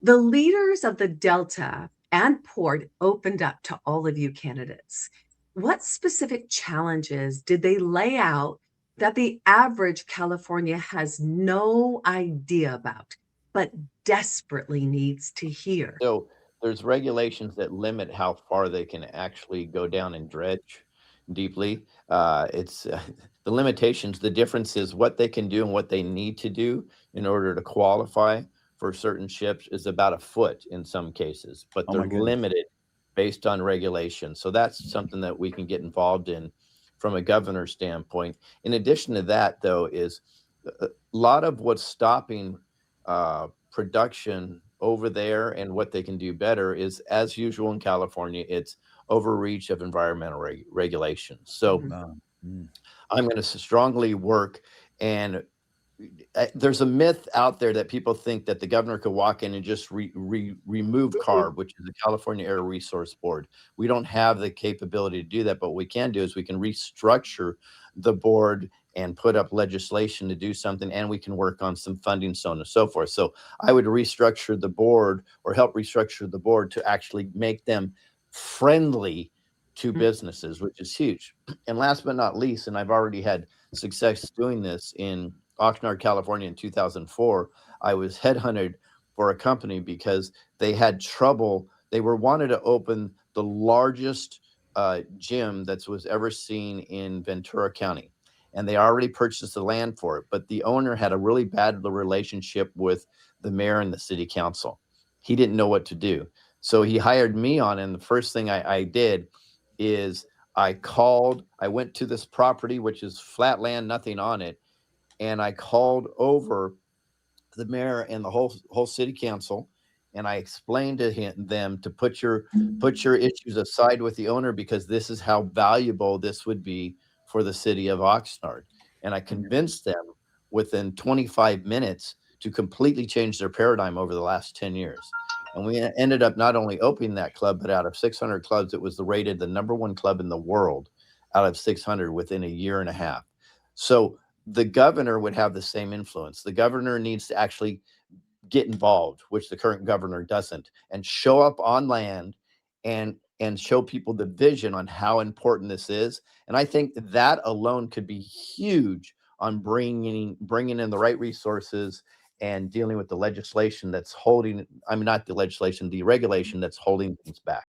The leaders of the Delta and Port opened up to all of you candidates. What specific challenges did they lay out that the average California has no idea about, but desperately needs to hear? So there's regulations that limit how far they can actually go down and dredge deeply. It's the limitations. The difference is what they can do and what they need to do in order to qualify for certain ships is about a foot in some cases, but Oh they're my goodness. limited based on regulation. So that's something that we can get involved in from a governor's standpoint. In addition to that, though, is a lot of what's stopping production over there and what they can do better is, as usual in California, it's overreach of environmental regulations. So Mhm. Mm. I'm going to strongly work. And there's a myth out there that people think that the governor could walk in and just remove CARB, which is the California Air Resource Board. We don't have the capability to do that, but what we can do is we can restructure the board and put up legislation to do something, and we can work on some funding, so on and so forth. So I would restructure the board or help restructure the board to actually make them friendly to Mhm. businesses, which is huge. And last but not least, and I've already had success doing this in Oxnard, California in 2004, I was headhunted for a company because they had trouble. They were wanted to open the largest gym that was ever seen in Ventura County. And they already purchased the land for it. But the owner had a really bad relationship with the mayor and the city council. He didn't know what to do. So he hired me on. And the first thing I did is I went to this property, which is flat land, nothing on it, and I called over the mayor and the whole city council, and I explained to them to put your issues aside with the owner because this is how valuable this would be for the city of Oxnard. And I convinced them within 25 minutes to completely change their paradigm over the last 10 years. And we ended up not only opening that club, but out of 600 clubs, it was rated the number one club in the world out of 600 within a year and a half. So the governor would have the same influence. The governor needs to actually get involved, which the current governor doesn't, and show up on land and show people the vision on how important this is. And I think that alone could be huge on bringing in the right resources and dealing with the legislation that's holding, I mean, not the legislation, the regulation that's holding things back.